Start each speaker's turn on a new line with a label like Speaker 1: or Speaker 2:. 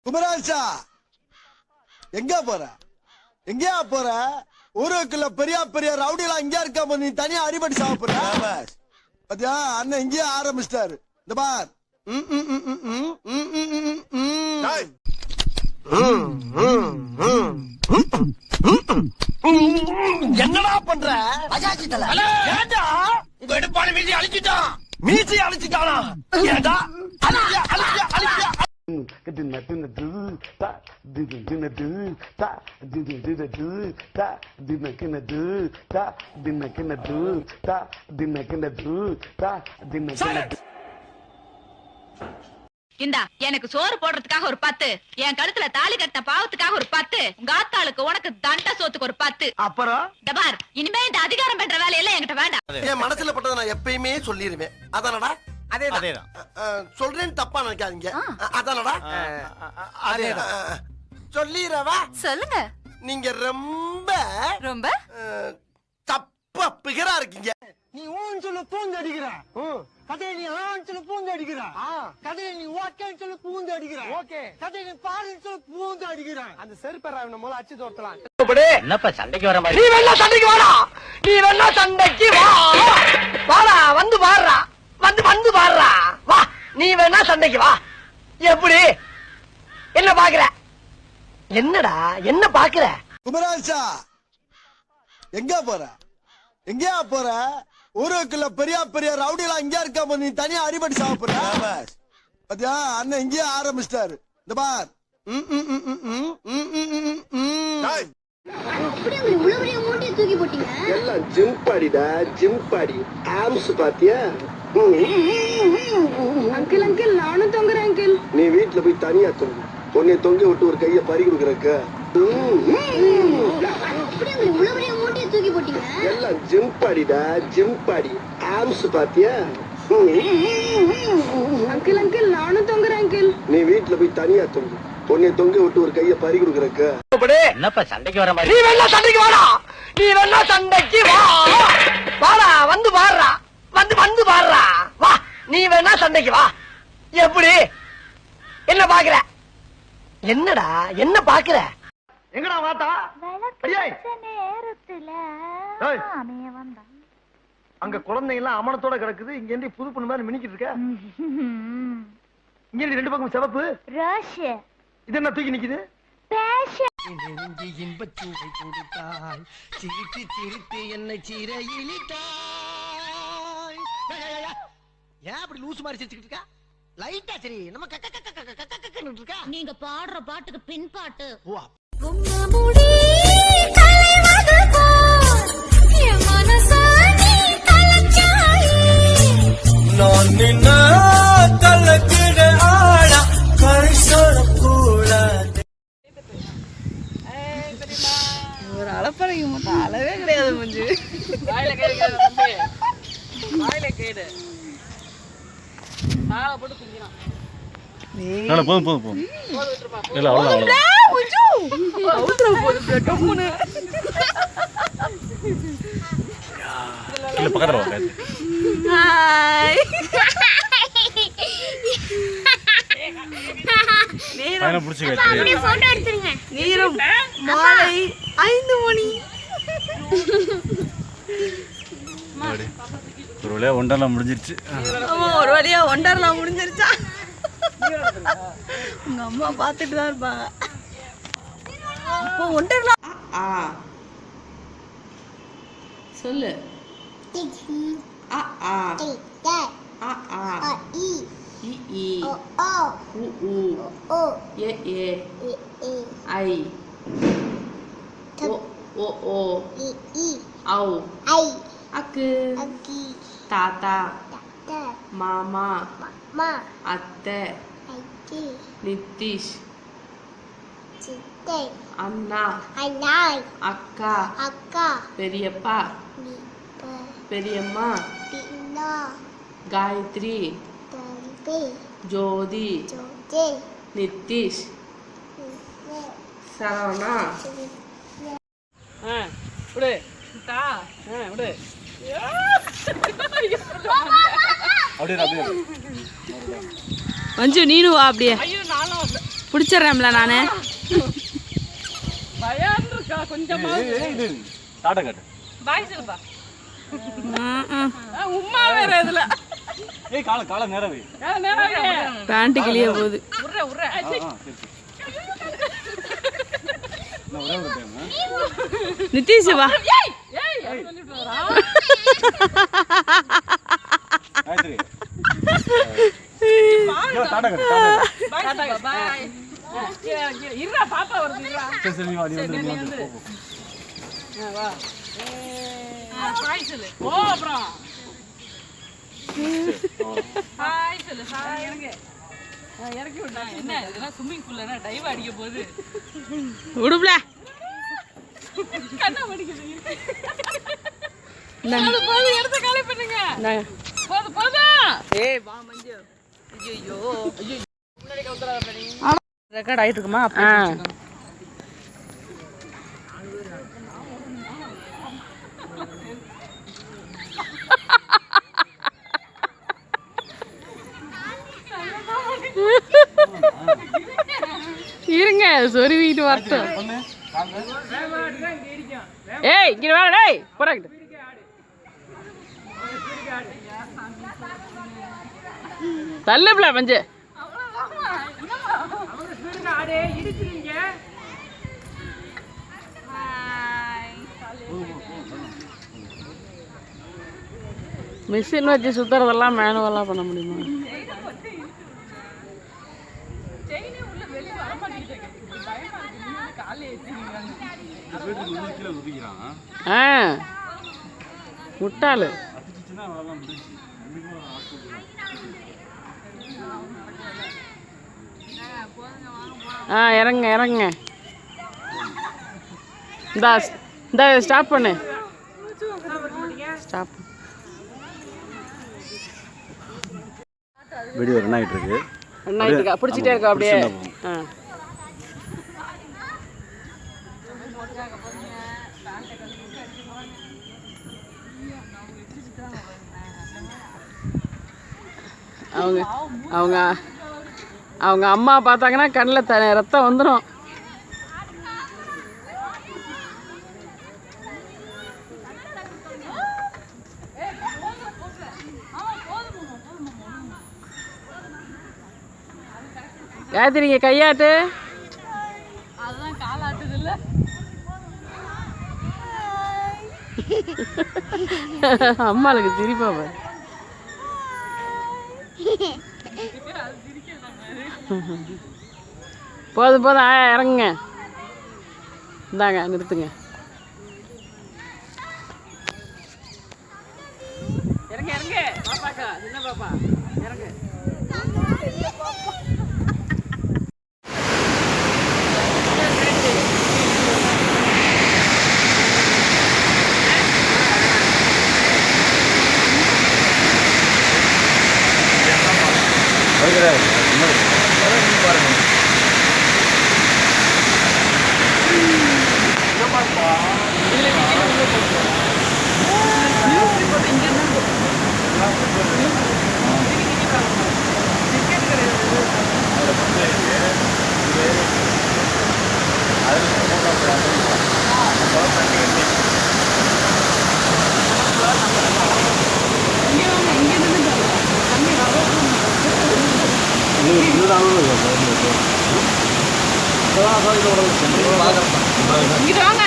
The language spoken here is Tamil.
Speaker 1: குமராஜா எங்க போற? எங்கயா போற? ஊருக்குள்ள பெரிய பெரிய ரவுடிலாம் இங்க இருக்க நீ தனியா அடிபடி சாப்பிடுற பாத்தியா? அண்ணன் இங்கேயே ஆரம்பிச்சிட்டாரு. இந்த பார் என்னடா பண்ற? உங்க எடுப்பான மீசி அழிச்சிட்டான். மீசி அழிச்சிட்டானா? ஏடா
Speaker 2: இந்தா எனக்கு சோறு போடுறதுக்காக ஒரு 10, என் கழுத்துல தாலி கட்டின பாவத்துக்காக ஒரு 10, உங்க ஆத்தாளுக்கு உனக்கு தண்ட சோத்துக்கு ஒரு 10.
Speaker 1: அப்புறம்
Speaker 2: டபார் இனிமே இந்த அதிகாரம் பண்ற வேலையெல்லாம் என்கிட்ட வேண்டாம்.
Speaker 1: என் மனசுல பட்டதை நான் எப்பயுமே சொல்லிருவேன். அதானடா?
Speaker 3: அதேதான்.
Speaker 1: சொல்றேன்னு தப்பா நினைக்காதீங்க. அதானடா? அதேதான். சொல்லிரவா?
Speaker 2: சொல்லுங்க.
Speaker 1: நீங்க ரொம்ப
Speaker 2: ரொம்ப
Speaker 1: தப்பா பிகரா இருக்கீங்க.
Speaker 4: நீ ஊன்னு சொல்ல பூந்து அடிக்கிற, கதையை நீ ஆன்னு சொல்ல பூந்து அடிக்கிற, கதையை நீ ஓகேன்னு சொல்ல பூந்து அடிக்கிற, ஓகே கதையை நீ பாருன்னு சொல்ல பூந்து அடிக்கிற. அந்த செருப்பை மூலம் அச்சு தோர்த்தலாம்.
Speaker 3: என்னப்பா சண்டைக்கு வர மாதிரி?
Speaker 4: நீ வேணா சண்டைக்கு வாடா, நீ வேணா சண்டைக்கு வா, வாடா வந்து பாடுறா, வந்து பாடுறா, வா நீ வேணா சண்டைக்கு வா. எப்படி என்ன பாக்குற? என்னடா என்ன பாக்குற?
Speaker 1: குமராஜா எங்க போற? எங்கயா போற? ஊருக்குள்ள பெரிய பெரிய ரவுடிலாம் இங்க இருக்க நீ தனியா அடிபடி சாப்பிடுற பாத்தியா? அண்ணன் இங்கேயே ஆரம்பிச்சிட்டாரு. இந்த பார்
Speaker 5: எல்லாம் ஜிம் பாடிடா, ஜிம் பாடி ஆம்ஸ் பாத்தியா?
Speaker 6: அங்கிள் அங்கிள் நானும் தொங்குறேன் அங்கிள்.
Speaker 5: நீ வீட்டுல போய் தனியா தொங்கு, உன்னை தொங்க விட்டு ஒரு கைய பறி கொடுக்கறக்க. எல்லாம் ஜிம் பாடிடா, ஜிம் பாடி ஆம்ஸ் பாத்தியா?
Speaker 6: அங்கிள் அங்கிள் நானும் தொங்குறேன் அங்கிள்.
Speaker 5: நீ வீட்டுல போய் தனியா தொங்கு, உன்னை தொங்க விட்டு ஒரு கைய பறி கொடுக்கறக்க.
Speaker 3: என்னப்பா சண்டைக்கு வர மாதிரி?
Speaker 4: நீ வேணா சண்டைக்கு வாடா, நீ வேணா சண்டைக்கு வா, வாடா வந்து பாடுறா, வந்து பாடுறா, வா நீ வேணா சண்டைக்கு வா. எப்படி என்ன பாக்குற? என்னடா என்ன பாக்குற? எங்கடா வாத்தா? அங்க குழந்தைங்க எல்லாம் அமனத்தோட கிடக்குது, இங்க இருந்து புது பொண்ணு மாதிரி மினிக்கிட்டு இருக்க. இங்க இருந்து 2 பக்கம் சிவப்பு, இது என்ன தூக்கி நிக்குது? இன்பச்சூவை கொடுத்தாய், சிரித்து சிரித்து என்னை சிறையிலிட்டாய். ஏன் அப்படி லூசு மாதிரி சிரிச்சுக்கிட்டு இருக்கா? லைட்டா சரி நம்ம இருக்கா?
Speaker 2: நீங்க பாடுற பாட்டுக்கு பின் பாட்டு.
Speaker 1: நான் நின்ன கலக்கிட ஆடா கரிசோட கூடாது.
Speaker 6: ஒரு அளப்பறைக்கு மட்டும் அளவே கிடையாது மஞ்சு.
Speaker 7: வாயில கேடு தம்பி, வாயில கேடு நாளை போட்டு குஞ்சினான்.
Speaker 3: போதும் இல்ல அவ்வளவுதான். இல்ல பக்கத்துல வா. பையனை புடிச்சு கட்டி.
Speaker 6: நேரம் மாலை 5 மணி.
Speaker 3: ஒரு வழியா ஒண்டர்லாம் முடிஞ்சிருச்சு.
Speaker 6: ஒரு வழியா ஒண்டர்லாம் முடிஞ்சிருச்சா? உங்க அம்மா பாத்துட்டு தான் இருப்பாங்க. அப்போ ஒண்டர்லாம் சொல்லு. அ ஆ அ ஆ இ இ உ உ ஏ ஏ ஐ ஓ ஓ ஓ ஔ அக்கு தாத்தா மாமா அத்தை நித்திஷ் அண்ணா அக்கா பெரியப்பா பெரியம்மா காயத்ரி ஜோதி நித்திஷ் சரவணா.
Speaker 7: விடு விடு.
Speaker 3: அப்படியே
Speaker 6: மஞ்சு நீனு வா அப்படியே.
Speaker 7: ஐயோ நானும்
Speaker 6: பிடிச்சிடுறேன்ல நானு.
Speaker 7: பயம் இருக்கா கொஞ்சமா?
Speaker 3: டாடா காட்டு.
Speaker 7: பாய் சொல்லுப்பா. உம்மா வேற இதுல.
Speaker 3: ஏய் கால நேரவே.
Speaker 6: பேண்ட் கிளிய போகுது.
Speaker 7: உர்ற உர்ற.
Speaker 3: நான் ஒரே ஒரு டைம்.
Speaker 6: நிதிஷ் வா.
Speaker 7: ஏய் ஏய் சொல்லிட்டு வரா.
Speaker 3: ஆயித்ரி. டாடா காட்டு.
Speaker 7: பாய் பாய். இருடா பாப்பா வருது இருடா.
Speaker 3: சரி நீ வந்து.
Speaker 7: வா. ஹாய் சொல்லு. ஓ அப்புறம். ஹாய் சொல்லு. ஹாய் இறங்கு. இறக்கி விட்டாங்க. என்ன இதெல்லாம் ஸ்விம்மிங் பூல்ல டைவ் அடிக்க போகுது.
Speaker 6: விடுப்ல.
Speaker 7: கண்ணா வடிக்குது. அது போது எடுத்து காலி பண்ணுங்க. போது. ஏய் வா மஞ்சு. ஐயோ. முன்னாடி கவுந்தறாத பண்ணி. ரெக்கார்ட் ஆயிட்டு இருக்குமா? அப்படியே
Speaker 6: இருங்க சொருவிட்டு வரட்டும். ஏய் இங்க வா டேய் போறங்க. தள்ளுப்ல மஞ்சு. மிஷின் வச்சு சுத்துறதெல்லாம் மேனுவலா பண்ண முடியுமா? முட்டாளு. இறங்க. இந்த ஸ்டாப் பண்ணு. ஸ்டாப்.
Speaker 3: வீடியோ ரன் ஆயிட்டு இருக்கு.
Speaker 6: பிடிச்சிட்டே இருக்கா அப்படியே. அவங்க அம்மா பார்த்தாங்கன்னா கண்ணில் ரத்தம் வந்துடும். காயத்ரிங்க கையாட்டு.
Speaker 7: அதுதான் காலாட்டுது இல்ல.
Speaker 6: அம்மாளுக்கு சிரிப்பா பாரு. போதும் இறங்குங்க. இந்தாங்க நிறுத்துங்க.
Speaker 7: இறங்கு பாப்பாக்கா சின்ன பாப்பா இறங்கு.
Speaker 6: இங்கிட்டு வாங்க.